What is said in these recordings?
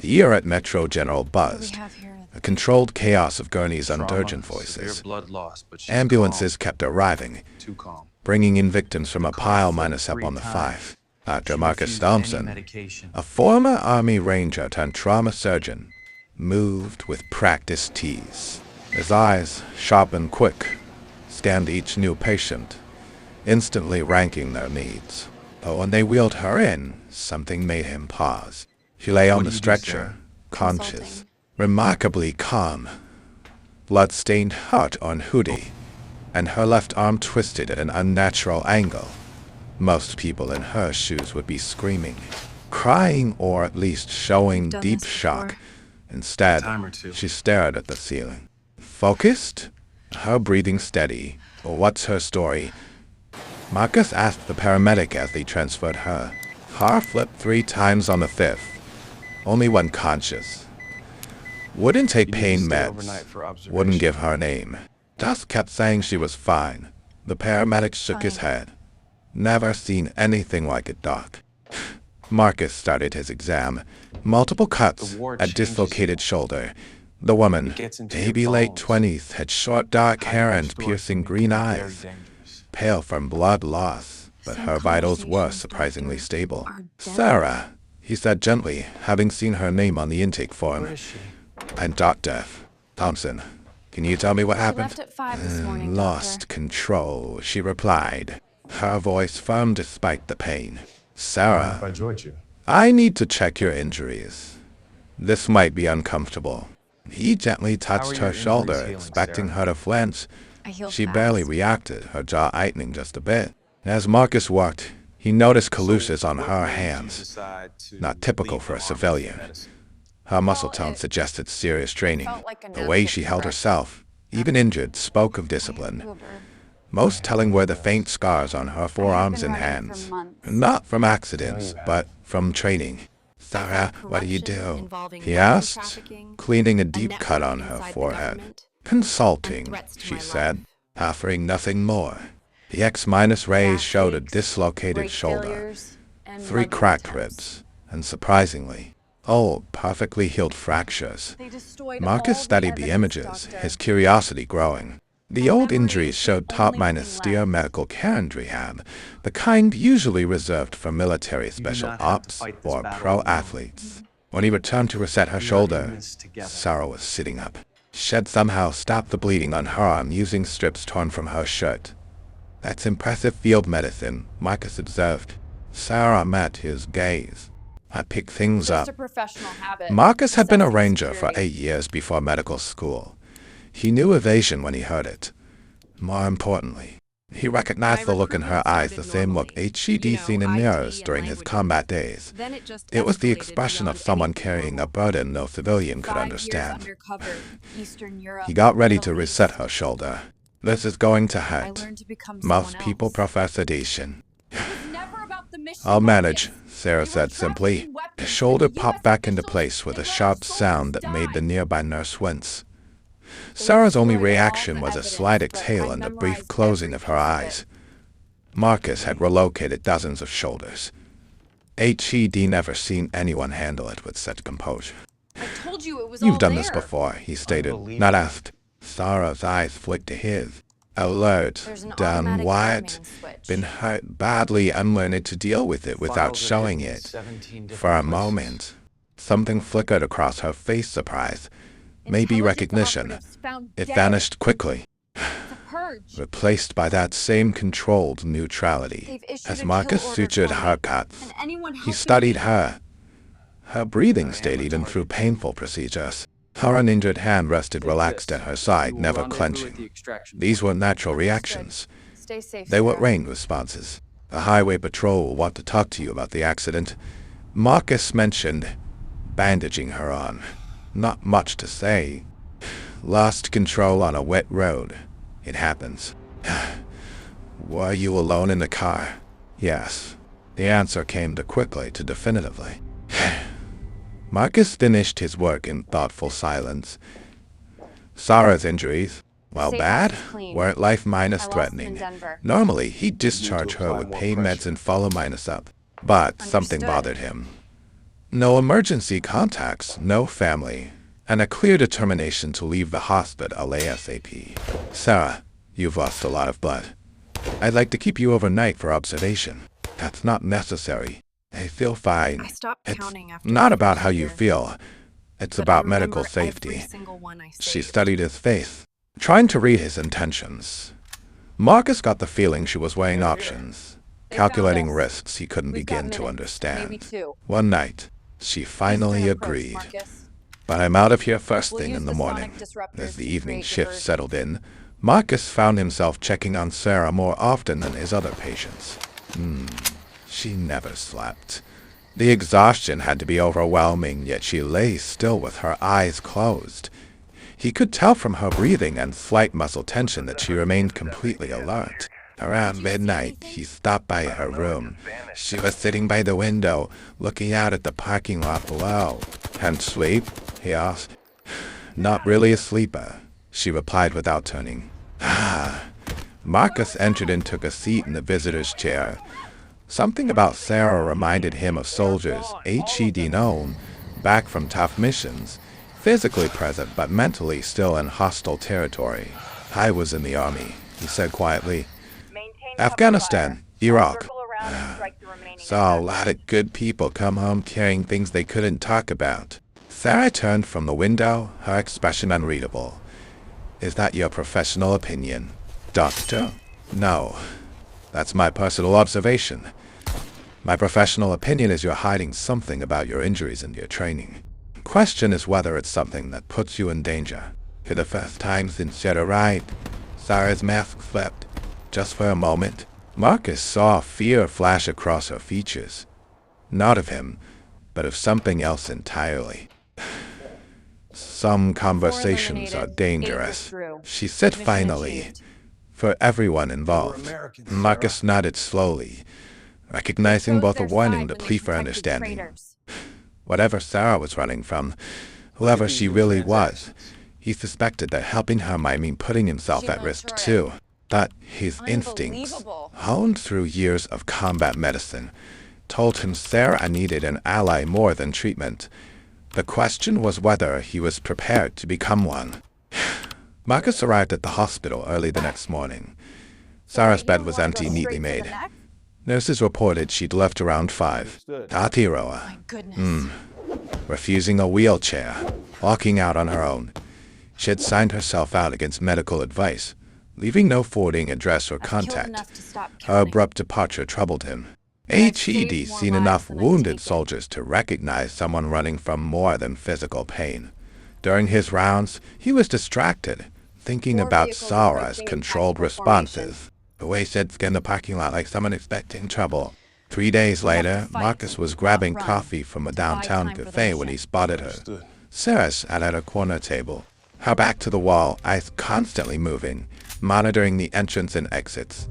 The ear at Metro General What do buzzed, we have here? a controlled chaos of Gurney's Trauma, undurgent severe voices. blood loss, but she's Ambulances calm. kept arriving, Too calm. bringing in victims from a Cough pile for minus up 3 on the times. 5. Dr. She Marcus refused any Thompson, medication. a former Army Ranger turned trauma surgeon, moved with practiced ease. His eyes, sharp and quick, scanned each new patient, instantly ranking their needs. But when they wheeled her in, something made him pause. She lay on What the do you do, stretcher, Sarah? conscious, Consulting. remarkably calm, blood-stained heart on hoodie, and her left arm twisted at an unnatural angle. Most people in her shoes would be screaming, crying, or at least showing We've done deep this shock. before. Instead, Time or two. she stared at the ceiling. Focused, her breathing steady. What's her story? Marcus asked the paramedic as they transferred her. Haar flipped 3 times on the 5th, only when conscious. Wouldn't take You need to pain stay overnight meds, for observation. wouldn't give her name. Just kept saying she was fine. The paramedic shook his Fine. head. Never seen anything like it, Doc. Marcus started his exam. Multiple cuts, The war a changes dislocated you. shoulder. The woman, It gets into your maybe late bones. 20s, had short dark hair and High-pitched voice piercing can be green very eyes. dangerous. Pale from blood loss, but Some her vitals were conversations, surprisingly doctor, stable. are deadly. Sarah, he said gently, having seen her name on the intake form. Where is she? I'm Dr. Thompson. Can you tell me what She happened? left at 5 this morning, Lost Doctor. control, she replied, her voice firm despite the pain. If Sarah, I joined you. I need to check your injuries. This might be uncomfortable. He gently touched your her shoulder, injuries healing, expecting Sarah? her to flinch. I heal She fast. barely reacted, her jaw tightening just a bit. As Marcus walked, he noticed calluses on What her made you hands. decide to Not typical leave for the a army civilian. medicine? Her muscle Well, tone it suggested serious training. felt like a The way natural she held progression. herself, even injured, spoke of discipline. Uber. Most telling were the faint scars on her forearms been and running for hands. months. Not from accidents, you have. but from training. Sarah, what do you Corruption do? involving He weapon asked, trafficking, cleaning a a deep cut network on her inside the forehead. government, Consulting, and threats to she my said, life. offering nothing more. The X- rays Back showed a aches, dislocated brake shoulder, failures, and 3 mugging cracked attempts. ribs, and surprisingly, all perfectly healed fractures. They destroyed Marcus all studied the evidence, images, Doctor. his curiosity growing. The My old memory injuries is the showed only top-minus thing steer left. medical care and rehab, the kind usually reserved for military special not have to ops fight this or battle pro alone. athletes. When he returned to reset her We are shoulder, in this together. Sarah was sitting up. Shed somehow stopped the bleeding on her arm using strips torn from her shirt. That's impressive field medicine, Marcus observed. Sarah met his gaze. I picked things Just a up. professional habit. Marcus had been a Safety ranger for security. 8 years before medical school. He knew evasion when he heard it. More importantly, he recognized the look in her eyes, the same look HED seen in mirrors during his combat days. Then it just It was the escalated expression of beyond someone anything carrying a normal. burden no civilian could 5 understand. years undercover, Eastern Europe, He got ready to Middle reset East. her shoulder. This is going to I hurt. learned to become Most someone people else. prefer sedation. It was never about the mission, I'll manage, Marcus. Sarah They were said simply. trafficking weapons, The and shoulder the US popped back into officials, place with they a let sharp soldiers sound that made the die. nearby nurse wince. They Sarah's only destroyed all reaction the was a evidence, slight but exhale I and a brief memorized closing every of her piece eyes. it. Marcus had relocated dozens of shoulders. HED never seen anyone handle it with such composure. I told you it was You've all done this there. before, he stated, Unbelievable. not asked. Sarah's eyes flicked to his. Alert, There's an done automatic what? timing switch. Been hurt badly and learned to deal with it without Files are showing hidden in it. 17 different For a places. moment, something flickered across her face, surprise, maybe Intelligence recognition. operatives found It dead. vanished quickly, The purge. replaced by that same controlled neutrality. They've issued As a Marcus kill order sutured for her me, cuts, and anyone he helping studied me- her. Her breathing stayed even through painful procedures. Her uninjured hand rested relaxed at her side, never clenching. These were natural reactions. Stay safe. They were Sarah. rain responses. The highway patrol will want to talk to you about the accident. Marcus mentioned bandaging her on. Not much to say. Lost control on a wet road. It happens. Were you alone in the car? Yes. The answer came too quickly to definitively. Marcus finished his work in thoughtful silence. Sarah's injuries, while Safe bad, house is clean. weren't life I minus lost threatening. in Denver. Normally, he'd discharge her apply with more pain pressure. meds and follow minus up. But something Understood. bothered him. No emergency contacts, no family, and a clear determination to leave the hospital ASAP. Sarah, you've lost a lot of blood. I'd like to keep you overnight for observation. That's not necessary. I feel fine. I stopped It's counting after not the about first how you year, feel. It's but I about remember medical every safety. single one I She saved. studied his face, trying to read his intentions. Marcus got the feeling she was weighing options, They found calculating us. risks he couldn't We've got begin to minutes, understand. maybe 2. One night, she finally Eastern approach, agreed. Marcus. But I'm out of here first We'll thing use in the the morning. sonic disruptors As the to evening create shift diversion. settled in, Marcus found himself checking on Sarah more often than his other patients. She never slept. The exhaustion had to be overwhelming, yet she lay still with her eyes closed. He could tell from her breathing and slight muscle tension that she remained completely alert. Around midnight, he stopped by her room. She was sitting by the window, looking out at the parking lot below. "And sleep?" he asked. "Not really a sleeper," she replied without turning. Marcus entered and took a seat in the visitor's chair. Something about Sarah reminded him of soldiers he'd known, back from tough missions, physically present but mentally still in hostile territory. "I was in the army," he said quietly. "Afghanistan, Iraq. Saw a lot of good people come home carrying things they couldn't talk about." Sarah turned from the window, her expression unreadable. "Is that your professional opinion, Doctor?" "No. That's my personal observation. My professional opinion is you're hiding something about your injuries and your training. Question is whether it's something that puts you in danger." For the first time since she arrived, Sarah's mask slipped. Just for a moment, Marcus saw fear flash across her features. Not of him, but of something else entirely. "Some conversations are dangerous," she said finally, "for everyone involved." Marcus nodded slowly, recognizing both a warning and a plea for understanding. Whatever Sarah was running from, whoever she really was, he suspected that helping her might mean putting himself at risk too. That his instincts, Unbelievable. honed through years of combat medicine, told him Sarah needed an ally more than treatment. The question was whether he was prepared to become one. Marcus arrived at the hospital early the next morning. Sarah's bed was empty, neatly made. Nurses reported she'd left around 5. Tatiroa, My goodness. refusing a wheelchair, walking out on her own. She had signed herself out against medical advice, leaving no forwarding address or I've killed contact. enough to stop Her counting. abrupt departure troubled him. I've He'd saved more seen lives enough than I've wounded taken. soldiers to recognize someone running from more than physical pain. During his rounds, he was distracted, thinking More about vehicles Sarah's approaching in controlled tactical formation. responses. The way she'd scan the parking lot like someone expecting trouble. 3 days later, fight, Marcus was grabbing not run, coffee from a to buy downtown time for the cafe when he mission. spotted her. Sarah sat at a corner table, her back to the wall, eyes constantly moving, monitoring the entrance and exits.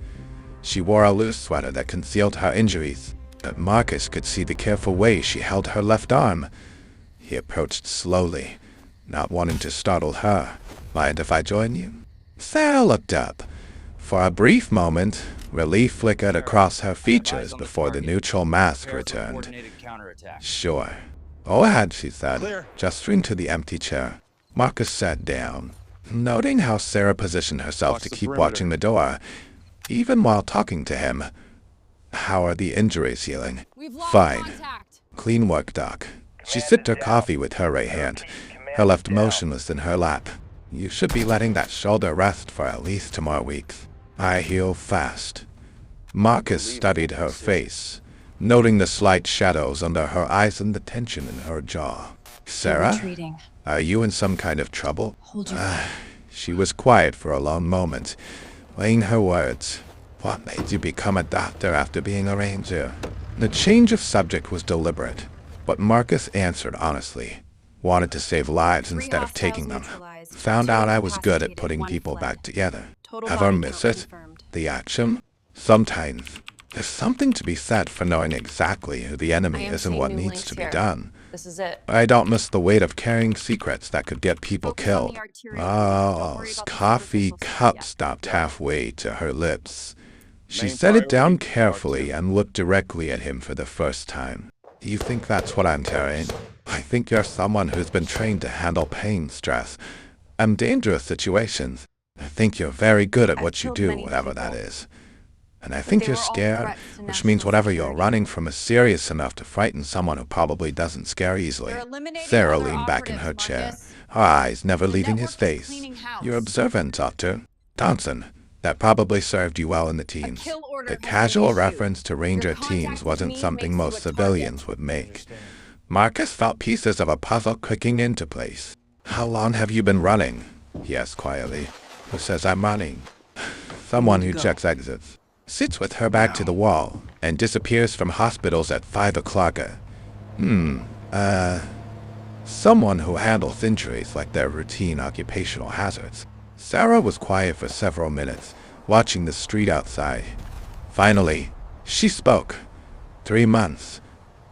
She wore a loose sweater that concealed her injuries, but Marcus could see the careful way she held her left arm. He approached slowly, not wanting to startle her. "Mind if I join you?" Sarah looked up. For a brief moment, relief flickered across her features before the neutral mask returned. "Sure. Go ahead," she said, gesturing to the empty chair. Marcus sat down, noting how Sarah positioned herself to keep watching the door, even while talking to him. "How are the injuries healing?" We've lost "Fine. contact. Clean work, Doc." She sipped her coffee with her right hand, her left motionless in her lap. "You should be letting that shoulder rest for at least 2 more weeks. I heal fast." Marcus studied her face, noting the slight shadows under her eyes and the tension in her jaw. "Sarah, Retreating. are you in some kind of trouble?" Hold your She was quiet for a long moment, weighing her words. "What made you become a doctor after being a ranger?" The change of subject was deliberate, but Marcus answered honestly. "Wanted to save lives instead of taking them. Found out I was good at putting people back together. Ever miss it? The action? Sometimes. There's something to be said for knowing exactly who the enemy is and what needs to be done. This is it. I don't miss the weight of carrying secrets that could get people Focus on killed." the arterial veins. Don't Oh, worry about the coffee superficial cup stuff yet. stopped halfway to her lips. She Main set it down priority, carefully and looked directly at him for the first time. You think that's what I'm carrying? I think you're someone who's been trained to handle pain, stress, and dangerous situations. I think you're very good at what you do, whatever that is. And I think you're scared, which means whatever you're running from is serious enough to frighten someone who probably doesn't scare easily. Sarah leaned back in her chair, her eyes never leaving his face. You're observant, Doctor. Thompson, that probably served you well in the teens. The casual reference to Ranger teams wasn't something most civilians would make. Marcus felt pieces of a puzzle clicking into place. How long have you been running? He asked quietly. Who says I'm running? Someone who checks exits. Sits with her back to the wall and disappears from hospitals at 5 o'clock. Someone who handles injuries like their routine occupational hazards. Sarah was quiet for several minutes, watching the street outside. Finally, she spoke. 3 months.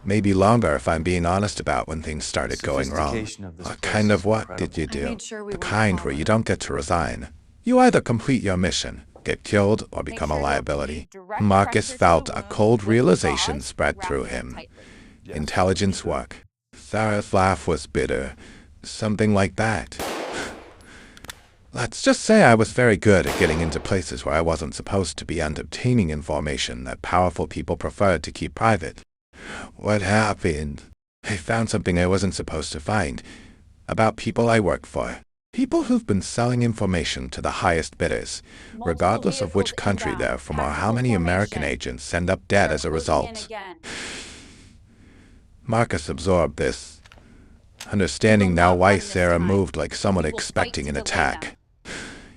Maybe longer if I'm being honest about when things started going wrong. What kind of what did you do? The kind where you don't get to resign. You either complete your mission, get killed, or become a liability. Marcus felt a cold realization spread through him. Intelligence work. Sarah's laugh was bitter. Something like that. Let's just say I was very good at getting into places where I wasn't supposed to be and obtaining information that powerful people preferred to keep private. What happened? I found something I wasn't supposed to find. About people I work for. People who've been selling information to the highest bidders, regardless of which country they're from or how many American agents end up dead as a result. Marcus absorbed this, understanding now why Sarah moved like someone expecting an attack.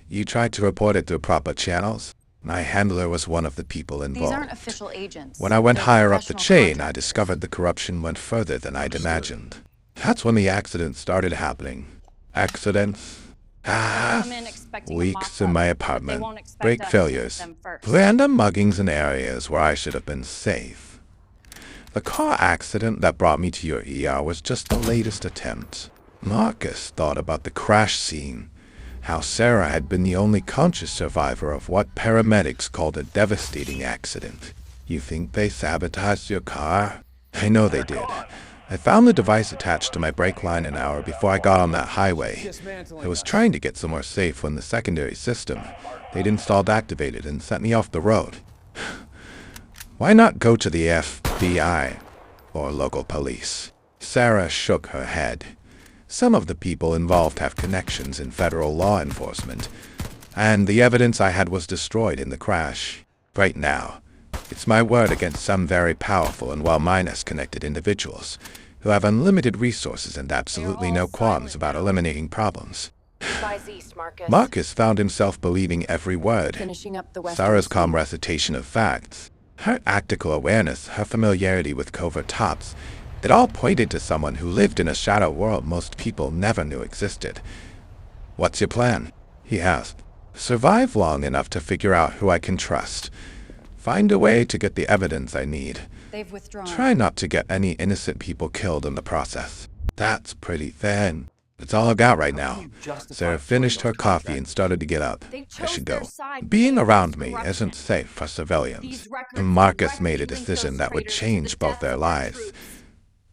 You tried to report it through proper channels? My handler was one of the people involved. These aren't official agents. When I went They're higher up the professional chain, I contractors. discovered the corruption went further than I'd imagined. That's when the accidents started happening. Accidents? Come in expecting a Leaks mop-up, in my but they apartment. won't expect Brake us to failures. hit them first. Random muggings in areas where I should have been safe. The car accident that brought me to your ER was just the latest attempt. Marcus thought about the crash scene. How Sarah had been the only conscious survivor of what paramedics called a devastating accident. You think they sabotaged your car? I know they did. I found the device attached to my brake line an hour before I got on that highway. I was trying to get somewhere safe when the secondary system they'd installed activated and sent me off the road. Why not go to the FBI or local police? Sarah shook her head. Some of the people involved have connections in federal law enforcement, and the evidence I had was destroyed in the crash. Right now, it's my word against some very powerful and well-connected individuals who have unlimited resources and absolutely no qualms about eliminating problems. Advise east, Marcus. Marcus found himself believing every word. Finishing up the western Sarah's sea. calm recitation of facts, her tactical awareness, her familiarity with covert tops, it all pointed to someone who lived in a shadow world most people never knew existed. What's your plan? He asked. Survive long enough to figure out who I can trust. Find a way to get the evidence I need. They've withdrawn. Try not to get any innocent people killed in the process. That's pretty thin. That's all I got right now. Sarah finished her coffee and started to get up. I should go. Being around me isn't safe for civilians. Marcus made a decision that would change both their lives.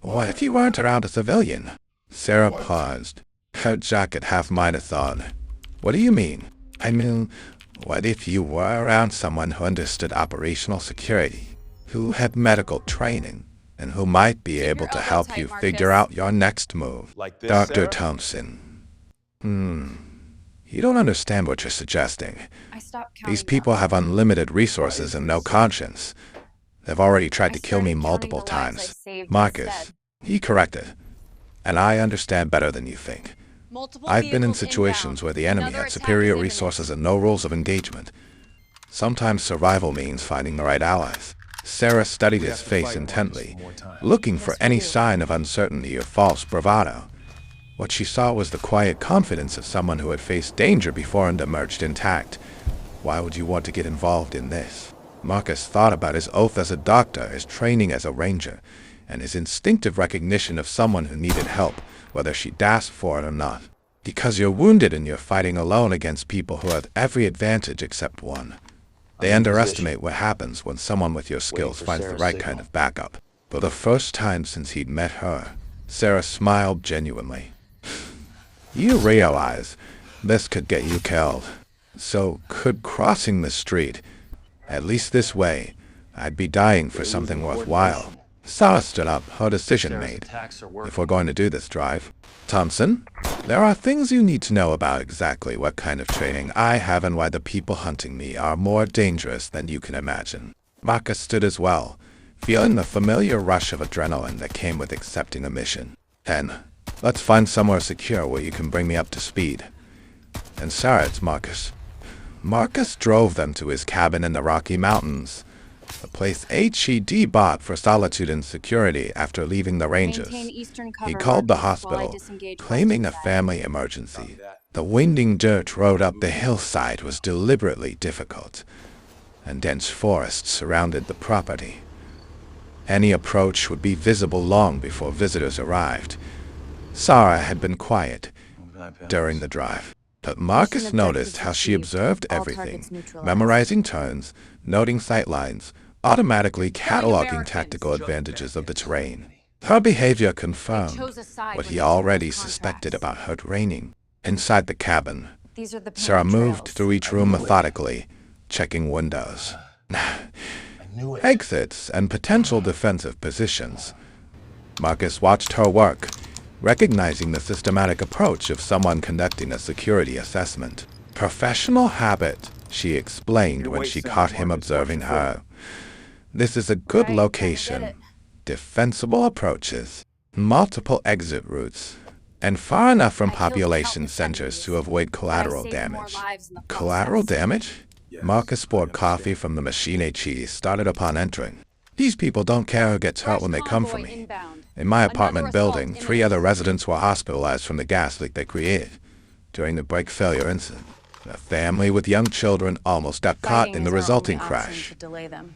What if you weren't around a civilian? Sarah paused, her jacket half-minus on. What do you mean? I mean, what if you were around someone who understood operational security, who had medical training, and who might be able to help you figure out your next move? Like this, Dr. Sarah? Thompson. You don't understand what you're suggesting. I stopped These counting people them. have unlimited resources and no conscience. They've already tried to I kill me started multiple counting the lives I times. saved Marcus, instead. he corrected. And I understand better than you think. Multiple I've been in vehicles situations inbound. where the enemy Another had attack superior is imminent. resources and no rules of engagement. Sometimes survival means finding the right allies. Sarah studied his face intently, looking for any sign of uncertainty or false bravado. What she saw was the quiet confidence of someone who had faced danger before and emerged intact. Why would you want to get involved in this? Marcus thought about his oath as a doctor, his training as a ranger, and his instinctive recognition of someone who needed help, whether she'd asked for it or not. Because you're wounded and you're fighting alone against people who have every advantage except one. They underestimate what happens when someone with your skills for finds the Sarah's right signal. kind of backup. For the first time since he'd met her, Sarah smiled genuinely. You realize this could get you killed. So could crossing the street, at least this way, I'd be dying for something worthwhile. Sarah stood up, her decision Sarah's made. attacks are If working. we're going to do this drive. Thompson, there are things you need to know about exactly what kind of training I have and why the people hunting me are more dangerous than you can imagine. Marcus stood as well, feeling the familiar rush of adrenaline that came with accepting a mission. 10. Let's find somewhere secure where you can bring me up to speed. And Sarah, it's Marcus. Marcus drove them to his cabin in the Rocky Mountains, a place HED bought for solitude and security after leaving the Rangers. He called the hospital, claiming a family emergency. The winding dirt road up the hillside was deliberately difficult, and dense forests surrounded the property. Any approach would be visible long before visitors arrived. Sarah had been quiet during the drive, but Marcus noticed how she observed everything, memorizing turns, noting sightlines, automatically cataloging tactical advantages of the terrain. Her behavior confirmed what he already suspected about her training. Inside the cabin, Sarah moved through each room methodically, checking windows, exits, and potential defensive positions. Marcus watched her work, recognizing the systematic approach of someone conducting a security assessment. Professional habit, she explained when she caught him observing her. This is a good location, defensible approaches, multiple exit routes, and far enough from population centers to avoid collateral damage. Collateral damage? Marcus poured coffee from the machine he started upon entering. These people don't care who gets hurt when they come for me. In my apartment building, 3 other residents were hospitalized from the gas leak they created during the brake failure incident. A family with young children almost got caught in the resulting crash.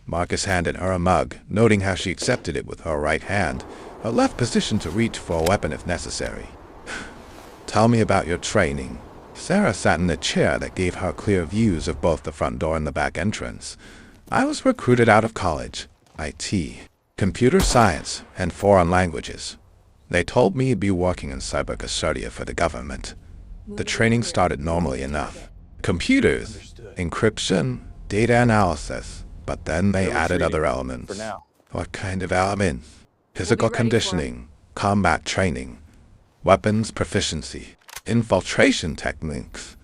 Marcus handed her a mug, noting how she accepted it with her right hand, her left positioned to reach for a weapon if necessary. Tell me about your training. Sarah sat in a chair that gave her clear views of both the front door and the back entrance. I was recruited out of college, IT, computer science, and foreign languages. They told me you'd be working in cybercustody for the government. The training started normally enough. Computers, encryption, data analysis, but then they added other elements. What kind of elements? Physical conditioning, combat training, weapons proficiency, infiltration techniques.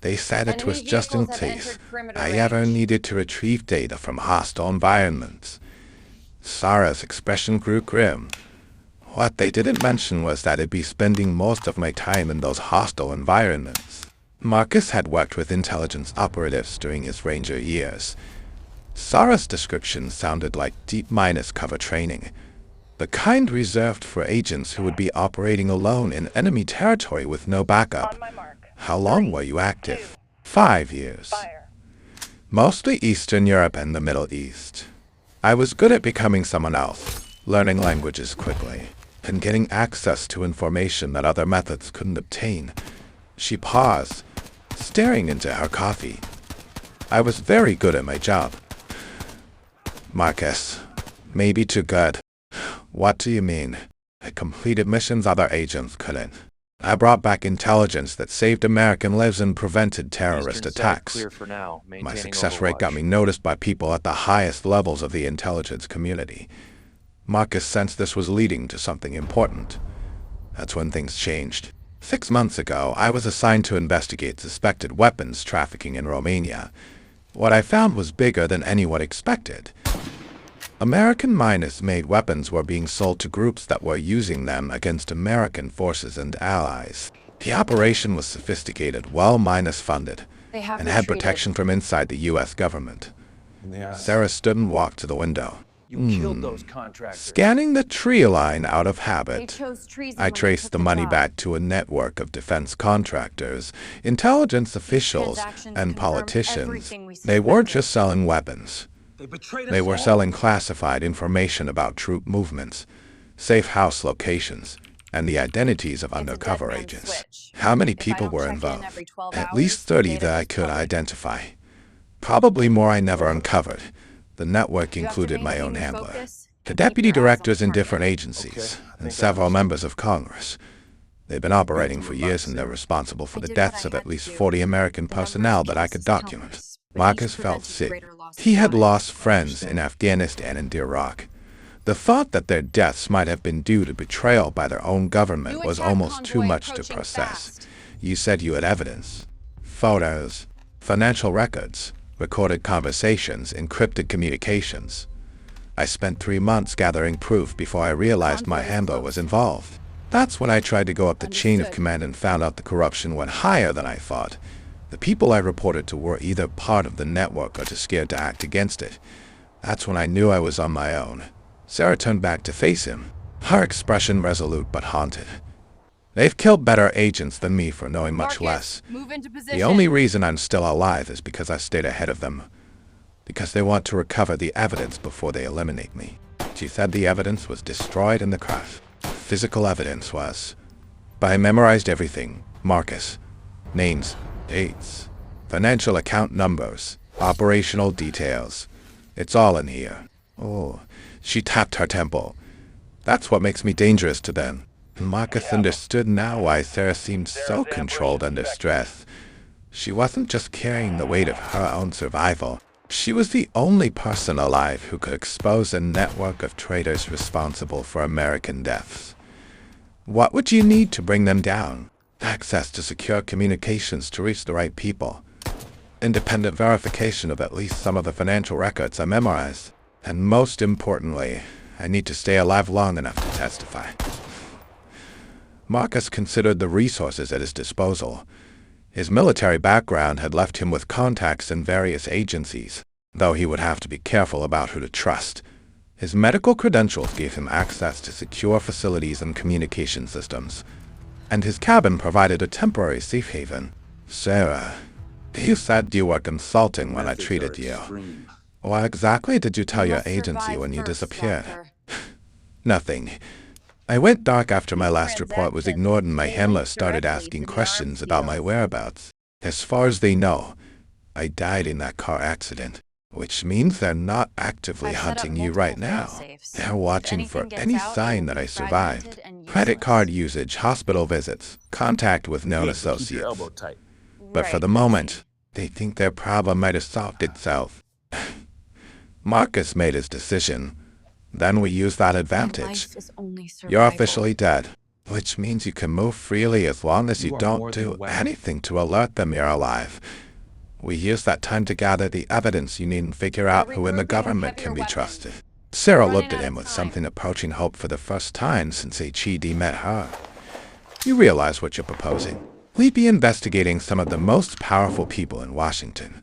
They said it was just in case I ever needed to retrieve data from hostile environments. Sarah's expression grew grim. What they didn't mention was that I'd be spending most of my time in those hostile environments. Marcus had worked with intelligence operatives during his Ranger years. Sarah's description sounded like deep-minus cover training, the kind reserved for agents who would be operating alone in enemy territory with no backup. How long were you active? 5 years. Mostly Eastern Europe and the Middle East. I was good at becoming someone else, learning languages quickly, and getting access to information that other methods couldn't obtain. She paused, staring into her coffee. I was very good at my job. Marcus, maybe too good. What do you mean? I completed missions other agents couldn't. I brought back intelligence that saved American lives and prevented terrorist attacks. My success rate got me noticed by people at the highest levels of the intelligence community. Marcus sensed this was leading to something important. That's when things changed. 6 months ago, I was assigned to investigate suspected weapons trafficking in Romania. What I found was bigger than anyone expected. American minus-made weapons were being sold to groups that were using them against American forces and allies. The operation was sophisticated, well-minus-funded, and had protection from inside the U.S. government. Sarah stood and walked to the window. Killed those contractors. Scanning the tree line out of habit, Treason I traced the money back to a network of defense contractors, intelligence officials, and politicians. They weren't just selling weapons. They were selling classified information about troop movements, safe house locations, and the identities of undercover agents. How many people were involved? At least 30 that I could identify. Probably more I never uncovered. The network included my own handler. The deputy your eyes on directors in target. different agencies, Okay, I and think I several understand. members of Congress. They've been operating for years and they're responsible for the deaths of at least 40 American personnel that I could document. Marcus felt sick. He had lost friends in Afghanistan and Iraq. The thought that their deaths might have been due to betrayal by their own government was almost too much to process. You said you had evidence. Photos, financial records, recorded conversations, encrypted communications. I spent 3 months gathering proof before I realized my handler was involved. That's when I tried to go up the chain of command and found out the corruption went higher than I thought. The people I reported to were either part of the network or too scared to act against it. That's when I knew I was on my own. Sarah turned back to face him, her expression resolute but haunted. They've killed better agents than me for knowing much less. Move into position. The only reason I'm still alive is because I stayed ahead of them. Because they want to recover the evidence before they eliminate me. She said the evidence was destroyed in the crash. Physical evidence was. But I memorized everything. Marcus. Names. Dates. Financial account numbers. Operational details. It's all in here. Oh, she tapped her temple. That's what makes me dangerous to them. Marcus understood now why Sarah seemed so controlled under stress. She wasn't just carrying the weight of her own survival. She was the only person alive who could expose a network of traitors responsible for American deaths. What would you need to bring them down? Access to secure communications to reach the right people. Independent verification of at least some of the financial records I memorized. And most importantly, I need to stay alive long enough to testify. Marcus considered the resources at his disposal. His military background had left him with contacts in various agencies, though he would have to be careful about who to trust. His medical credentials gave him access to secure facilities and communication systems, and his cabin provided a temporary safe haven. Sarah, you said you were consulting when I treated you. What exactly did you tell your agency when you disappeared? Nothing. I went dark after my last report was ignored and my handler started asking questions about my whereabouts. As far as they know, I died in that car accident, which means they're not actively hunting you right now. They're watching for any sign that I survived. Credit card usage, hospital visits, contact with known associates. But for the moment, they think their problem might have solved itself. Marcus made his decision. Then we use that advantage. You're officially dead, which means you can move freely as long as you don't do anything to alert them you're alive. We use that time to gather the evidence you need and figure out who in the government can be trusted. Sarah looked at him with something approaching hope for the first time since HED met her. You realize what you're proposing. We'd be investigating some of the most powerful people in Washington.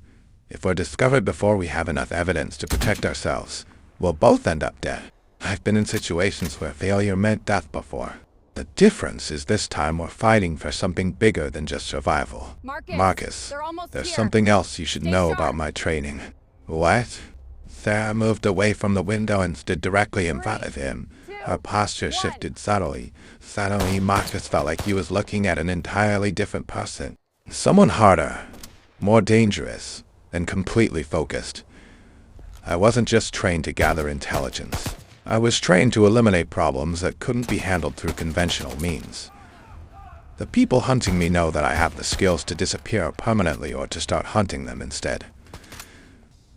If we're discovered before we have enough evidence to protect ourselves, we'll both end up dead. I've been in situations where failure meant death before. The difference is this time we're fighting for something bigger than just survival. Marcus, there's something else you should know about my training. What? Sarah moved away from the window and stood directly in front of him. Her posture shifted subtly. Suddenly, Marcus felt like he was looking at an entirely different person. Someone harder, more dangerous, and completely focused. I wasn't just trained to gather intelligence. I was trained to eliminate problems that couldn't be handled through conventional means. The people hunting me know that I have the skills to disappear permanently or to start hunting them instead.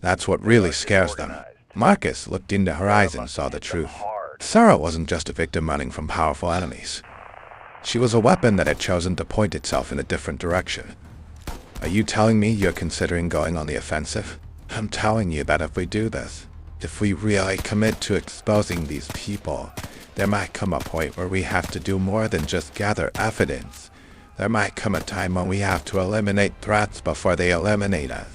That's what really scares them. Marcus looked into her eyes and saw the truth. Sarah wasn't just a victim running from powerful enemies. She was a weapon that had chosen to point itself in a different direction. Are you telling me you're considering going on the offensive? I'm telling you that if we do this, if we really commit to exposing these people, there might come a point where we have to do more than just gather evidence. There might come a time when we have to eliminate threats before they eliminate us.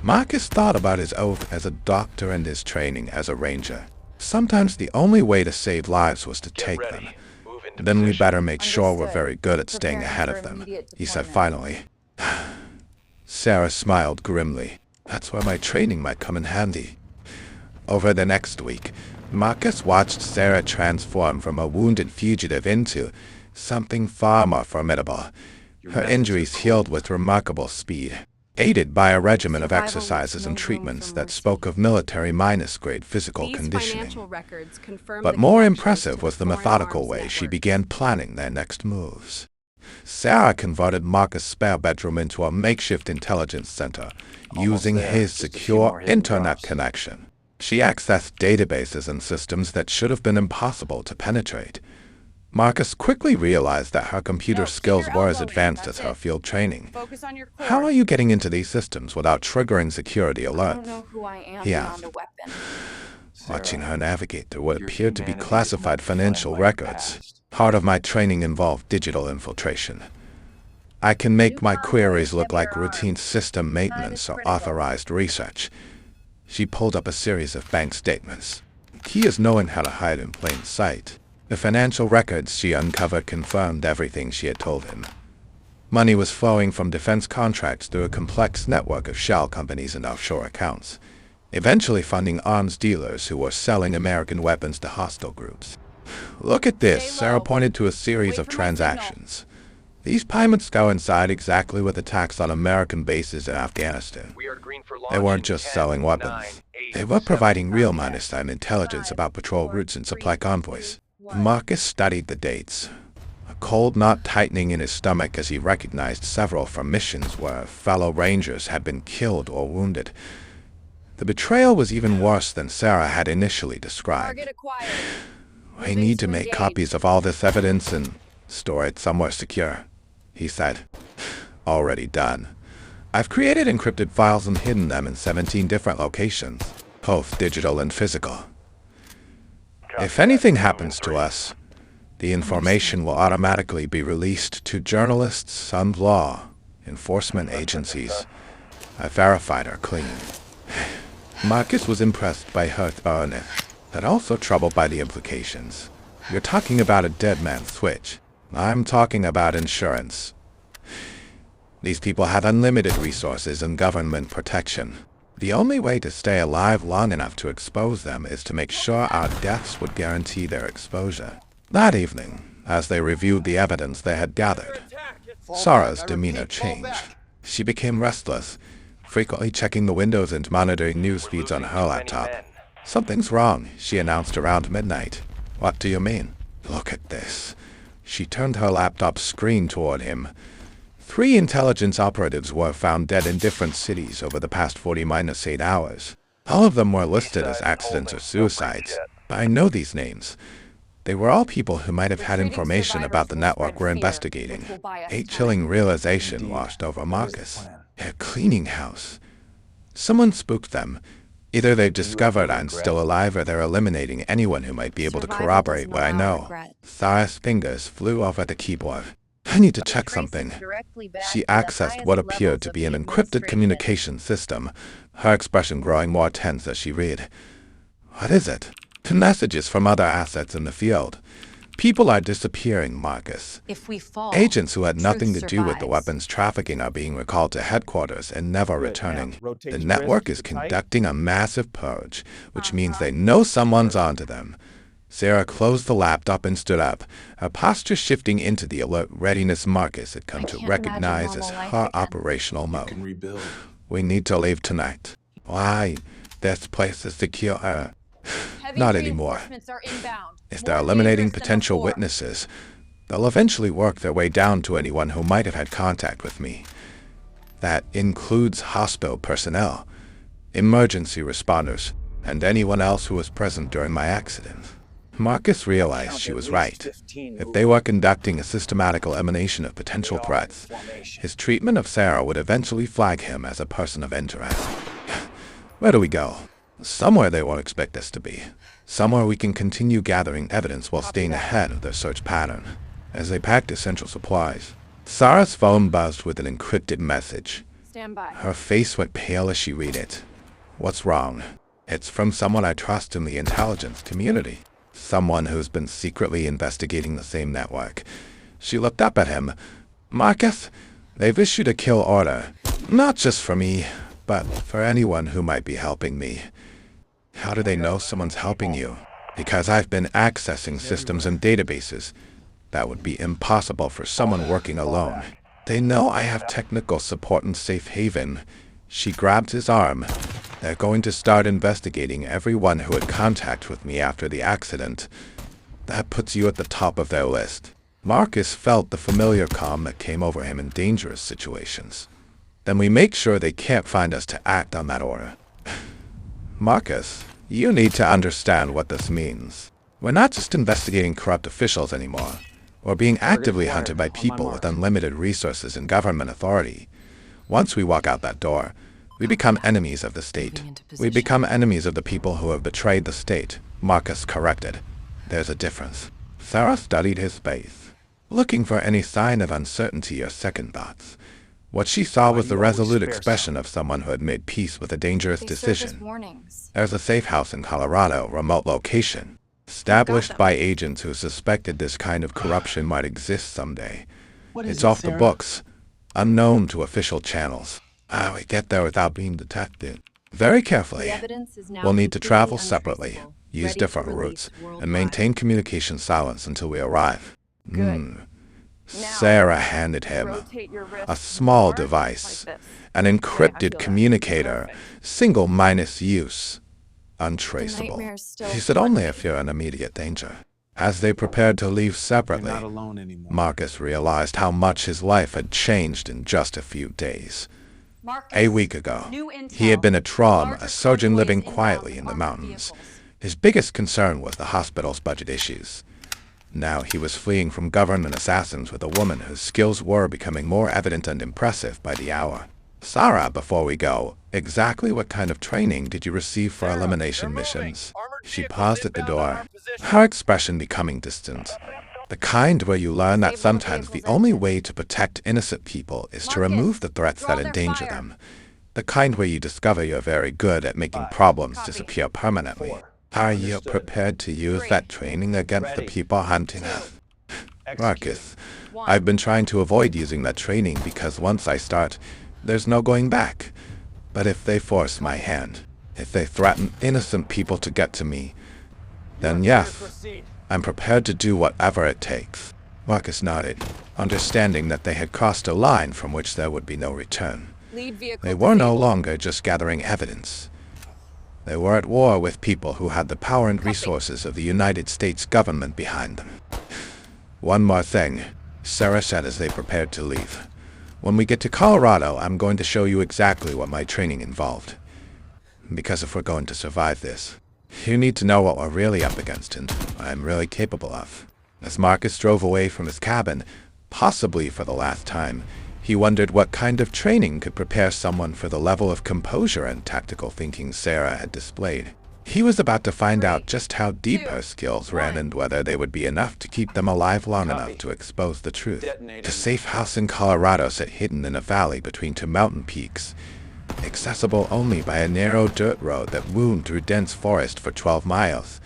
Marcus thought about his oath as a doctor and his training as a ranger. Sometimes the only way to save lives was to take them. Then we better make sure we're very good at staying ahead of them, he said finally. Sarah smiled grimly. That's where my training might come in handy. Over the next week, Marcus watched Sarah transform from a wounded fugitive into something far more formidable. Her injuries healed with remarkable speed. aided by a regimen of Survival exercises leaves and no room treatments for that mercy. spoke of military minus-grade physical These conditioning. financial records confirm But the more connections impressive to was the foreign methodical arms way she networks. began planning their next moves. Sarah converted Marcus' spare bedroom into a makeshift intelligence center, using there. his Just a few secure more hidden internet drops. connection. She accessed databases and systems that should have been impossible to penetrate. Marcus quickly realized that her computer No, keep skills your were as elbow in. advanced That's as her it. field training. Focus on your core. How are you getting into these systems without triggering security I alerts? don't know who I am Yeah. beyond a weapon. Watching her navigate through what your appeared to be humanity is classified not defined financial by your records. past. Part of my training involved digital infiltration. I can make my queries look like routine system maintenance or authorized research. She pulled up a series of bank statements. Key is knowing how to hide in plain sight. The financial records she uncovered confirmed everything she had told him. Money was flowing from defense contracts through a complex network of shell companies and offshore accounts, eventually funding arms dealers who were selling American weapons to hostile groups. Look at this, Stay Sarah low. pointed to a series Wait of for my signal. transactions. These payments coincide exactly with attacks on American bases in Afghanistan. We are green for launch They weren't in just 10, selling 9, weapons. 8, They were 7, providing real not yet. maritime intelligence 5, about patrol 4, routes and 3, supply convoys. 2, 1. Marcus studied the dates, a cold knot tightening in his stomach as he recognized several from missions where fellow Rangers had been killed or wounded. The betrayal was even worse than Sarah had initially described. Target acquired. We Moving need to to make engage. copies of all this evidence and store it somewhere secure, he said. Already done. I've created encrypted files and hidden them in 17 different locations, both digital and physical. If anything happens to us, the information will automatically be released to journalists and law enforcement agencies. I verified her clean. Marcus was impressed by her thoroughness, but also troubled by the implications. You're talking about a dead man's switch. I'm talking about insurance. These people had unlimited resources and government protection. The only way to stay alive long enough to expose them is to make sure our deaths would guarantee their exposure. That evening, as they reviewed the evidence they had gathered, Sarah's demeanor changed. She became restless, frequently checking the windows and monitoring news feeds on her laptop. Something's wrong, she announced around midnight. What do you mean? Look at this. She turned her laptop screen toward him. 3 intelligence operatives were found dead in different cities over the past 40-8 hours. All of them were listed as accidents or suicides, but I know these names. They were all people who might have had Recruiting information survivors about the will network spread we're fear, investigating. which will buy us A time. chilling realization washed over Marcus. A cleaning house. Someone spooked them. Either they've discovered I'm still alive or they're eliminating anyone who might be able to Survival corroborate doesn't what I allow know. regret. Sarah's fingers flew over the keyboard. I need to check something. She accessed what appeared to be an encrypted communication system, her expression growing more tense as she read. What is it? Messages from other assets in the field. People are disappearing, Marcus. If we fall, Agents who had truth nothing to do with the survives. weapons trafficking are being recalled to headquarters and never returning. Now, rotate The to network rest, is keep it tight. conducting a massive purge, which means they know someone's onto them. Sarah closed the laptop and stood up, her posture shifting into the alert readiness Marcus had come I to can't recognize imagine as normal life her again. operational You can mode. rebuild. We need to leave tonight. Why? This place is secure. Heavy Not anymore. reinforcements are inbound. If More they're eliminating dangerous than potential before. witnesses, they'll eventually work their way down to anyone who might have had contact with me. That includes hospital personnel, emergency responders, and anyone else who was present during my accident. Marcus realized she was right. If they were conducting a systematic elimination of potential threats, his treatment of Sarah would eventually flag him as a person of interest. Where do we go? Somewhere they won't expect us to be. Somewhere we can continue gathering evidence while staying ahead of their search pattern. As they packed essential supplies, Sarah's phone buzzed with an encrypted message. Stand by. Her face went pale as she read it. What's wrong? It's from someone I trust in the intelligence community. Someone who's been secretly investigating the same network. She looked up at him. Marcus, they've issued a kill order. Not just for me, but for anyone who might be helping me. How do they know someone's helping you? Because I've been accessing systems and databases. That would be impossible for someone working alone. They know I have technical support in Safe Haven. She grabbed his arm. They're going to start investigating everyone who had contact with me after the accident. That puts you at the top of their list. Marcus felt the familiar calm that came over him in dangerous situations. Then we make sure they can't find us to act on that order. Marcus, you need to understand what this means. We're not just investigating corrupt officials anymore. We're being actively hunted by people with unlimited resources and government authority. Once we walk out that door, we become enemies of the state. We become enemies of the people who have betrayed the state. Marcus corrected. There's a difference. Sarah studied his face, looking for any sign of uncertainty or second thoughts. What she saw was the resolute expression of someone who had made peace with a dangerous decision. There's a safe house in Colorado, remote location, established by agents who suspected this kind of corruption might exist someday. It's off the books, unknown to official channels. We get there without being detected. Very carefully. We'll need to travel separately, use different routes, and maintain communication silence until we arrive. Sarah handed him a small device, an encrypted communicator, single minus use, untraceable. She said only if you're in immediate danger. As they prepared to leave separately, Marcus realized how much his life had changed in just a few days. A week ago, he had been a Trom, a surgeon living quietly in the mountains. His biggest concern was the hospital's budget issues. Now he was fleeing from government assassins with a woman whose skills were becoming more evident and impressive by the hour. Sarah, before we go, exactly what kind of training did you receive for elimination missions? She paused at the door, her expression becoming distant. The kind where you learn that sometimes the only way to protect innocent people is to remove the threats that endanger them. The kind where you discover you're very good at making problems disappear permanently. Are you prepared to use that training against the people hunting us? Marcus, I've been trying to avoid using that training because once I start, there's no going back. But if they force my hand, if they threaten innocent people to get to me, then yes, I'm prepared to do whatever it takes. Marcus nodded, understanding that they had crossed a line from which there would be no return. They were no longer just gathering evidence. They were at war with people who had the power and resources of the United States government behind them. One more thing, Sarah said as they prepared to leave. When we get to Colorado, I'm going to show you exactly what my training involved. Because if we're going to survive this, you need to know what we're really up against and what I'm really capable of. As Marcus drove away from his cabin, possibly for the last time, he wondered what kind of training could prepare someone for the level of composure and tactical thinking Sarah had displayed. He was about to find out just how deep her skills ran and whether they would be enough to keep them alive long enough to expose the truth. The safe house in Colorado sat hidden in a valley between two mountain peaks, accessible only by a narrow dirt road that wound through dense forest for 12 miles.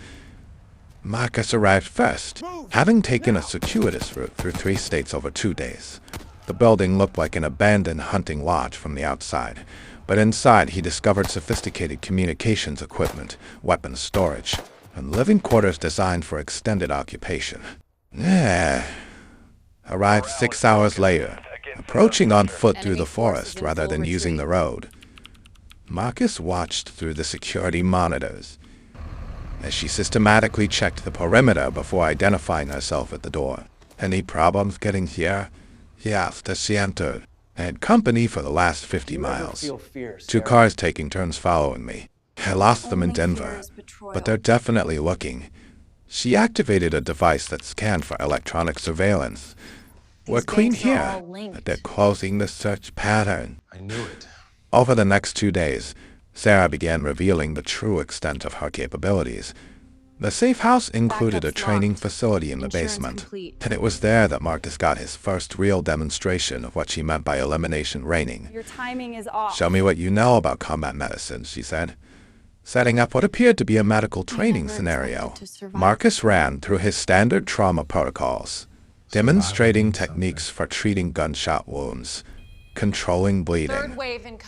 Marcus arrived first, having taken a circuitous route through 3 states over 2 days. The building looked like an abandoned hunting lodge from the outside, but inside he discovered sophisticated communications equipment, weapons storage, and living quarters designed for extended occupation. Arrived 6 hours later, approaching on foot through the forest rather than using the road. Marcus watched through the security monitors as she systematically checked the perimeter before identifying herself at the door. Any problems getting here? He asked as she entered. I had company for the last 50 miles. 2 cars taking turns following me. I lost them in Denver, but they're definitely looking. She activated a device that scanned for electronic surveillance. We're clean here, but they're closing the search pattern. I knew it. Over the next 2 days, Sarah began revealing the true extent of her capabilities. The safe house included a training facility in the basement, and it was there that Marcus got his first real demonstration of what she meant by elimination training. Your timing is off. Show me what you know about combat medicine, she said, setting up what appeared to be a medical training scenario. Marcus ran through his standard trauma protocols, demonstrating techniques for treating gunshot wounds, controlling bleeding,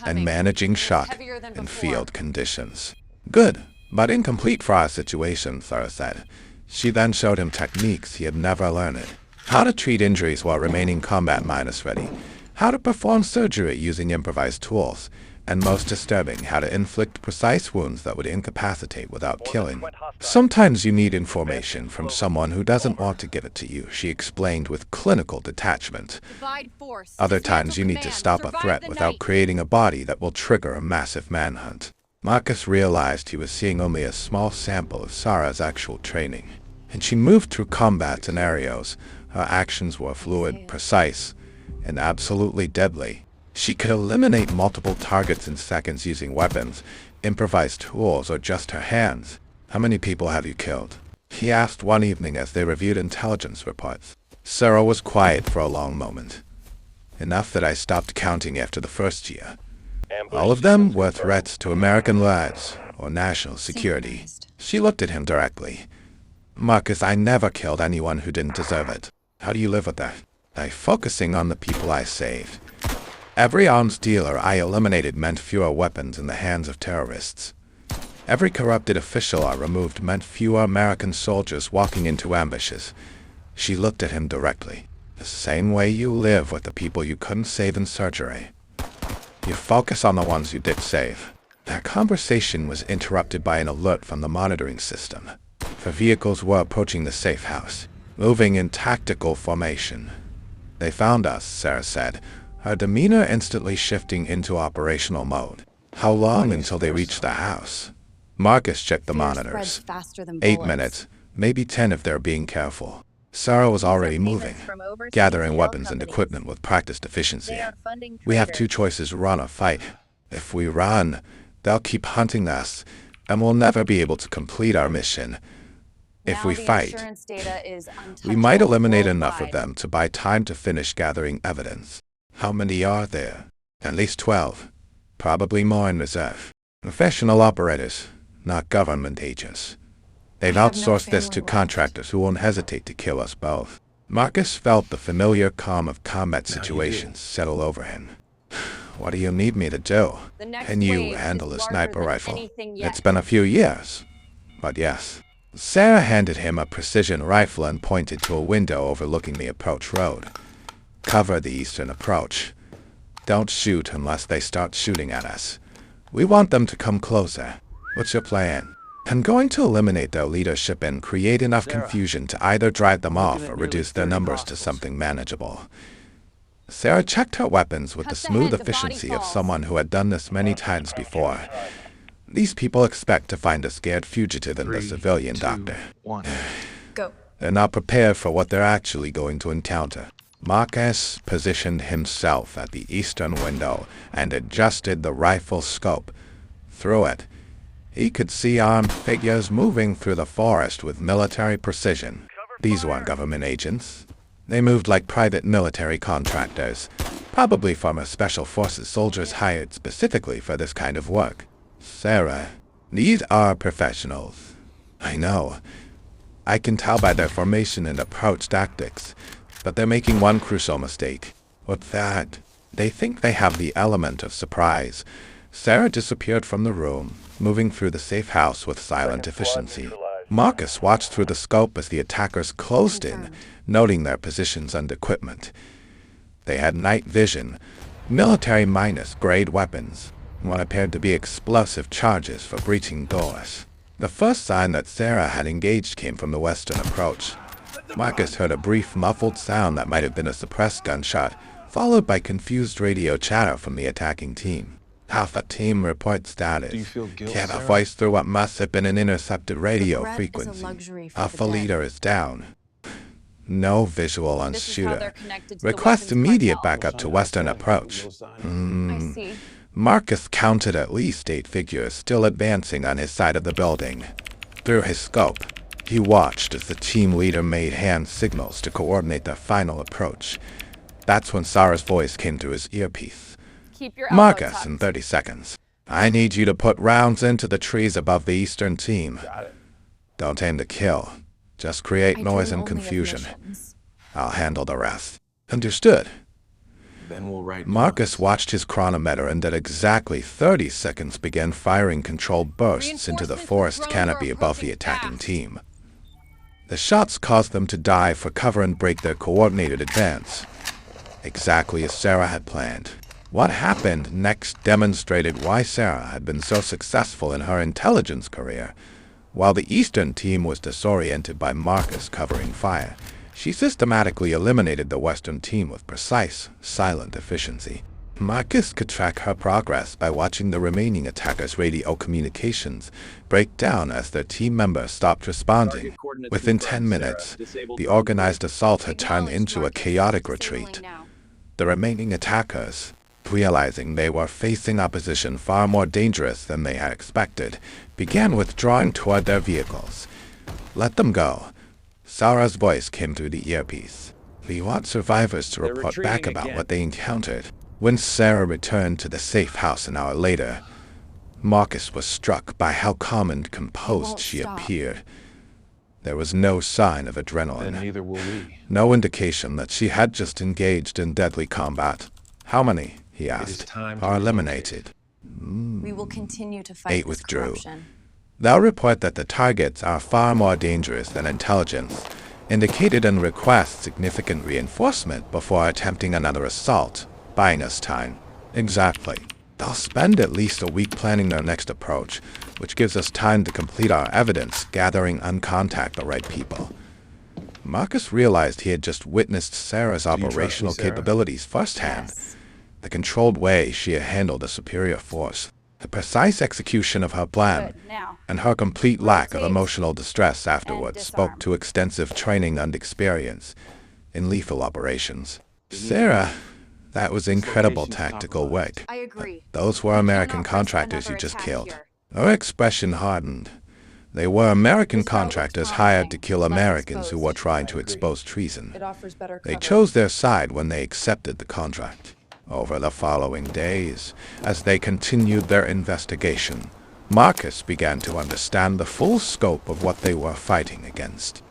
and managing shock in field conditions. Good, but incomplete for our situation, Sarah said. She then showed him techniques he had never learned. How to treat injuries while remaining combat minus ready, how to perform surgery using improvised tools, and most disturbing, how to inflict precise wounds that would incapacitate without killing. Sometimes you need information from someone who doesn't want to give it to you, she explained with clinical detachment. Divide force. Other times you need to stop a threat without creating a body that will trigger a massive manhunt. Marcus realized he was seeing only a small sample of Sarah's actual training, and she moved through combat scenarios. Her actions were fluid, precise, and absolutely deadly. She could eliminate multiple targets in seconds using weapons, improvised tools, or just her hands. How many people have you killed? He asked one evening as they reviewed intelligence reports. Sarah was quiet for a long moment. Enough that I stopped counting after the first year. All of them were threats to American lives or national security. She looked at him directly. Marcus, I never killed anyone who didn't deserve it. How do you live with that? By focusing on the people I saved. Every arms dealer I eliminated meant fewer weapons in the hands of terrorists. Every corrupted official I removed meant fewer American soldiers walking into ambushes. She looked at him directly. The same way you live with the people you couldn't save in surgery. You focus on the ones you did save. Their conversation was interrupted by an alert from the monitoring system. The vehicles were approaching the safe house, moving in tactical formation. They found us, Sarah said, her demeanor instantly shifting into operational mode. How long until they reached the house? Marcus checked the monitors. 8 minutes, maybe 10 if they're being careful. Sarah was already moving, gathering weapons and equipment with practiced efficiency. We have two choices, run or fight. If we run, they'll keep hunting us, and we'll never be able to complete our mission. If we fight, we might eliminate enough of them to buy time to finish gathering evidence. How many are there? At least 12. Probably more in reserve. Professional operators, not government agents. They've outsourced this to contractors who won't hesitate to kill us both. Marcus felt the familiar calm of combat situations settle over him. What do you need me to do? Can you handle a sniper rifle? It's been a few years, but yes. Sarah handed him a precision rifle and pointed to a window overlooking the approach road. Cover the eastern approach. Don't shoot unless they start shooting at us. We want them to come closer. What's your plan? I'm going to eliminate their leadership and create enough confusion to either drive them off or reduce their numbers to something manageable. Sarah checked her weapons with the smooth efficiency of someone who had done this many times before. These people expect to find a scared fugitive in the civilian doctor. Go. They're not prepared for what they're actually going to encounter. Marcus positioned himself at the eastern window and adjusted the rifle scope. Through it, he could see armed figures moving through the forest with military precision. These weren't government agents. They moved like private military contractors, probably former special forces soldiers hired specifically for this kind of work. Sarah, these are professionals. I know. I can tell by their formation and approach tactics, but they're making one crucial mistake. What's that? They think they have the element of surprise. Sarah disappeared from the room, moving through the safe house with silent efficiency. Marcus watched through the scope as the attackers closed in, noting their positions and equipment. They had night vision, military-grade weapons, what appeared to be explosive charges for breaching doors. The first sign that Sarah had engaged came from the western approach. Marcus heard a brief muffled sound that might have been a suppressed gunshot, followed by confused radio chatter from the attacking team. Alpha team reports status. Can't voice through what must have been an intercepted radio frequency. Alpha leader is down. No visual on shooter. Request immediate backup to western approach. I see. Marcus counted at least 8 figures still advancing on his side of the building. Through his scope, he watched as the team leader made hand signals to coordinate their final approach. That's when Sarah's voice came through his earpiece. Keep your elbows Marcus, tucked. in 30 seconds. I need you to put rounds into the trees above the eastern team. Don't aim to kill. Just create noise and confusion. I'll handle the rest. Understood. Then we'll write Marcus watched his chronometer and at exactly 30 seconds began firing controlled bursts into the forest canopy above the attacking team. The shots caused them to dive for cover and break their coordinated advance. exactly as Sarah had planned. What happened next demonstrated why Sarah had been so successful in her intelligence career. While the Eastern team was disoriented by Marcus covering fire, she systematically eliminated the Western team with precise, silent efficiency. Marcus could track her progress by watching the remaining attackers' radio communications break down as their team members stopped responding. Within 10 minutes, the organized assault had turned into a chaotic retreat. The remaining attackers, realizing they were facing opposition far more dangerous than they had expected, began withdrawing toward their vehicles. "Let them go." Sarah's voice came through the earpiece. "We want survivors to They're report retreating back about again. what they encountered." When Sarah returned to the safe house an hour later, Marcus was struck by how calm and composed won't she stop. appeared. There was no sign of Then adrenaline, neither will we. no indication that she had just engaged in deadly combat. "How many," he is asked, time to "are relocate." eliminated?" We will continue to fight 8 this withdrew. corruption. They'll report that the targets are far more dangerous than intelligence, indicated and request significant reinforcement before attempting another assault, buying us time. Exactly. They'll spend at least a week planning their next approach, which gives us time to complete our evidence gathering and contact the right people. Marcus realized he had just witnessed Sarah's you trust me, operational Sarah? capabilities firsthand. Yes. The controlled way she had handled a superior force, the precise execution of her plan, Good. Now, and her complete lack of rotate emotional distress afterwards and spoke disarm. to extensive training and experience in lethal operations. Sarah, that was incredible location's tactical top work. I agree. Those were We American cannot risk contractors you another just attack killed. here. Her expression hardened. They were American This route looks contractors promising, hired to kill less Americans who were exposed. trying to I agree. expose treason. It offers better They cover. chose their side when they accepted the contract. Over the following days, as they continued their investigation, Marcus began to understand the full scope of what they were fighting against.